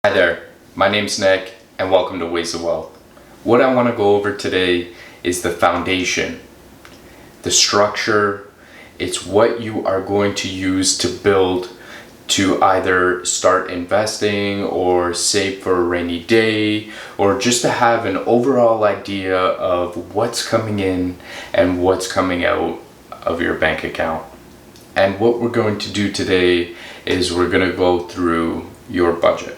Hi there, my name's Nick and welcome to Ways of Wealth. What I want to go over today is the foundation, the structure. It's what you are going to use to build to either start investing or save for a rainy day, or just to have an overall idea of what's coming in and what's coming out of your bank account. And what we're going to do today is we're going to go through your budget.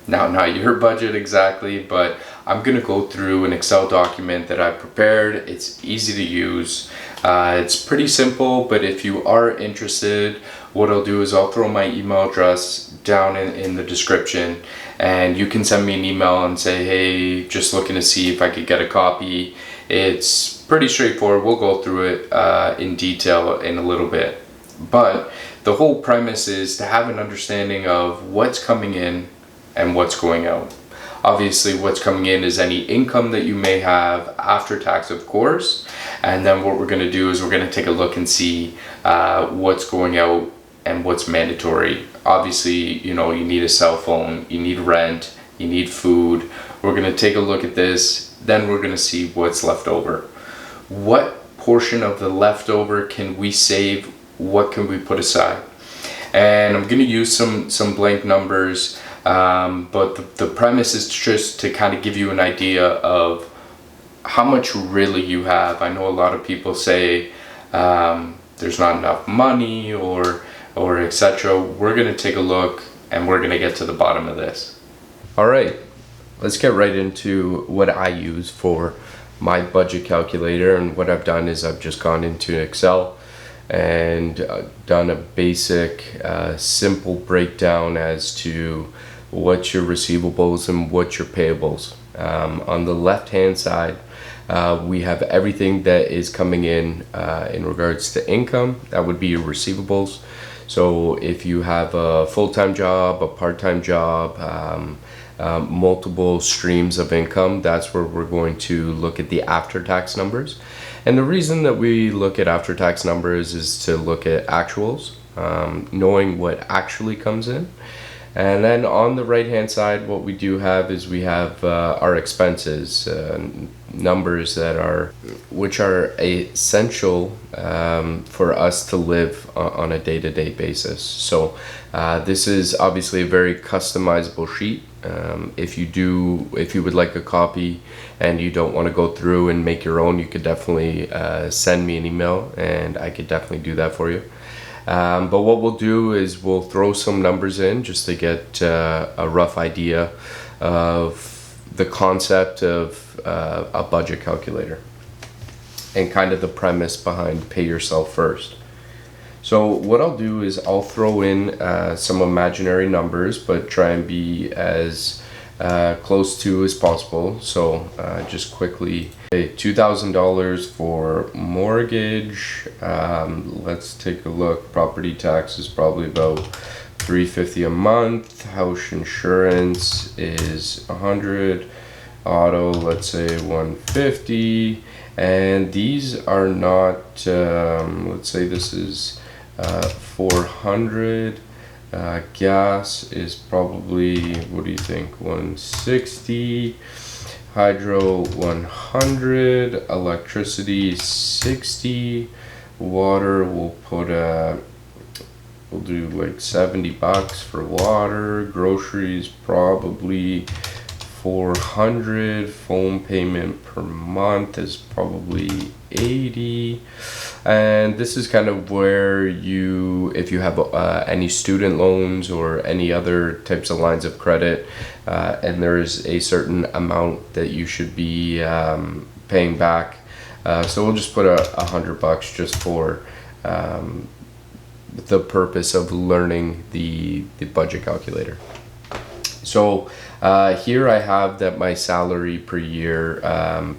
Now, not your budget exactly, but I'm going to go through an Excel document that I prepared. It's easy to use. It's pretty simple, but if you are interested, what I'll do is I'll throw my email address down in the description, and you can send me an email and say, hey, just looking to see if I could get a copy. It's pretty straightforward. We'll go through it in detail in a little bit. But the whole premise is to have an understanding of what's coming in and what's going out. Obviously, what's coming in is any income that you may have after tax, of course. And then what we're going to do is we're going to take a look and see what's going out and what's mandatory. Obviously, you need a cell phone, you need rent, you need food. We're going to take a look at this. Then we're going to see what's left over. What portion of the leftover can we save? What can we put aside? And I'm going to use some blank numbers. But the premise is just to kind of give you an idea of how much really you have. I know a lot of people say there's not enough money or etc. We're going to take a look and we're going to get to the bottom of this. All right, let's get right into what I use for my budget calculator. And what I've done is I've just gone into Excel and done a basic simple breakdown as to what's your receivables and what's your payables. On the left hand side, we have everything that is coming in regards to income. That would be your receivables. So if you have a full-time job, a part-time job, multiple streams of income, that's where we're going to look at the after-tax numbers. And the reason that we look at after-tax numbers is to look at actuals, knowing what actually comes in. And then on the right hand side, what we do have is we have our expenses, numbers which are essential for us to live on a day-to-day basis. So this is obviously a very customizable sheet. If you would like a copy and you don't want to go through and make your own, you could definitely send me an email and I could definitely do that for you. But what we'll do is we'll throw some numbers in just to get a rough idea of the concept of a budget calculator and kind of the premise behind pay yourself first. So what I'll do is I'll throw in some imaginary numbers, but try and be as close to as possible. So just quickly, $2,000 for mortgage. Let's take a look. Property tax is probably about $350 a month. House insurance is $100. Auto, let's say $150. And these are not. Let's say this is $400. Gas is probably, what do you think, $160. Hydro $100. Electricity $60. Water we'll do like $70 for water. Groceries probably $400. Phone payment per month is probably $80. And this is kind of where if you have any student loans or any other types of lines of credit, and there is a certain amount that you should be paying back. So we'll just put $100 just for the purpose of learning the budget calculator. So here I have that my salary per year,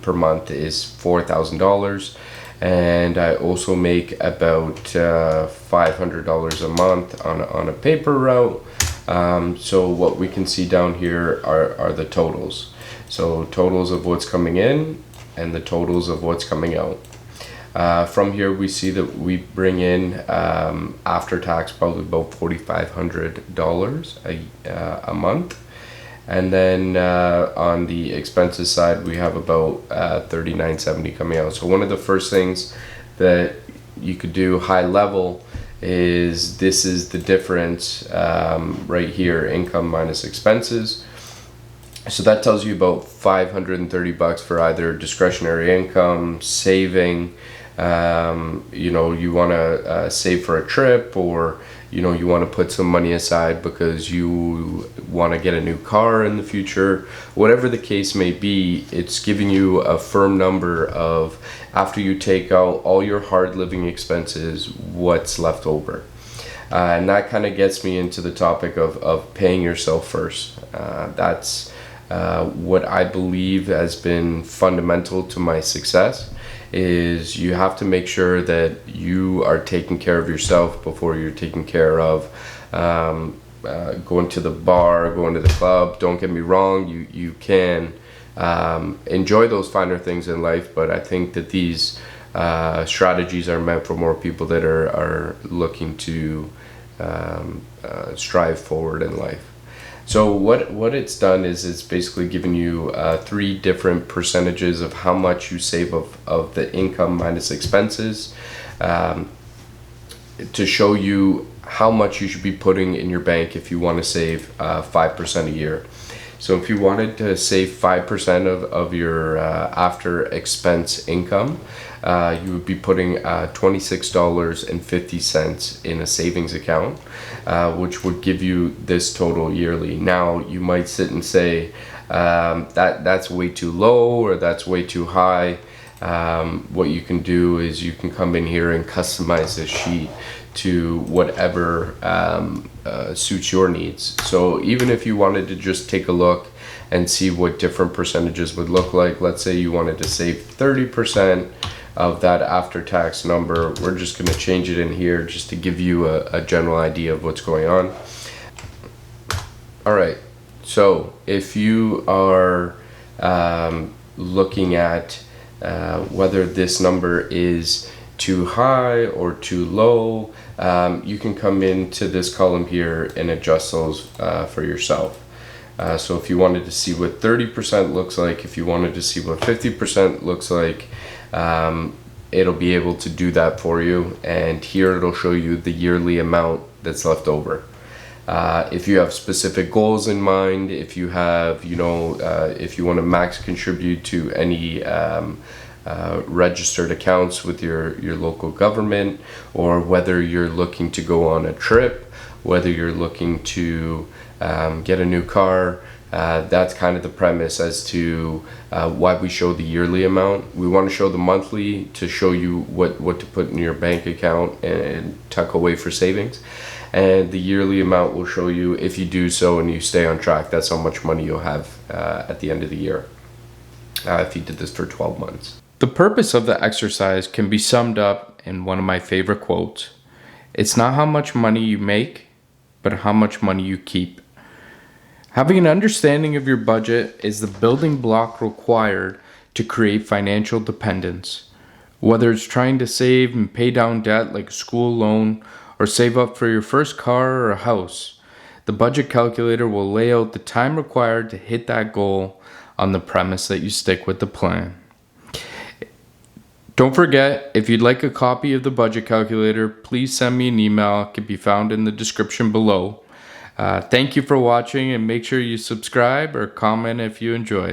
per month is $4,000. And I also make about $500 a month on a paper route. So what we can see down here are the totals. So totals of what's coming in and the totals of what's coming out. From here we see that we bring in after tax probably about $4,500 a month. And then on the expenses side, we have about $39.70 coming out. So one of the first things that you could do high level is this is the difference right here, income minus expenses. So that tells you about $530 for either discretionary income, saving, you want to save for a trip, or you want to put some money aside because you want to get a new car in the future. Whatever the case may be, it's giving you a firm number of, after you take out all your hard living expenses, what's left over. And that kind of gets me into the topic of paying yourself first. That's what I believe has been fundamental to my success. Is you have to make sure that you are taking care of yourself before you're taking care of going to the bar, going to the club. Don't get me wrong, you can enjoy those finer things in life, but I think that these strategies are meant for more people that are looking to strive forward in life. So what it's done is it's basically given you 3 different percentages of how much you save of the income minus expenses, to show you how much you should be putting in your bank if you want to save 5% a year. So if you wanted to save 5% of your after expense income, you would be putting $26.50 in a savings account, which would give you this total yearly. Now you might sit and say that's way too low, or that's way too high. What you can do is you can come in here and customize this sheet to whatever suits your needs. So even if you wanted to just take a look and see what different percentages would look like, let's say you wanted to save 30% of that after-tax number, we're just going to change it in here just to give you a general idea of what's going on. All right, so if you are looking at whether this number is too high or too low, you can come into this column here and adjust those for yourself. So if you wanted to see what 30% looks like, if you wanted to see what 50% looks like, it'll be able to do that for you, and here it'll show you the yearly amount that's left over. If you have specific goals in mind, if you have, if you want to max contribute to any registered accounts with your local government, or whether you're looking to go on a trip, whether you're looking to get a new car, that's kind of the premise as to why we show the yearly amount. We want to show the monthly to show you what to put in your bank account and tuck away for savings, and the yearly amount will show you, if you do so and you stay on track, that's how much money you'll have at the end of the year if you did this for 12 months. The purpose of the exercise can be summed up in one of my favorite quotes. It's not how much money you make, but how much money you keep. Having an understanding of your budget is the building block required to create financial dependence. Whether it's trying to save and pay down debt like a school loan, or save up for your first car or a house, the budget calculator will lay out the time required to hit that goal on the premise that you stick with the plan. Don't forget, if you'd like a copy of the budget calculator, please send me an email. It can be found in the description below. Thank you for watching, and make sure you subscribe or comment if you enjoyed.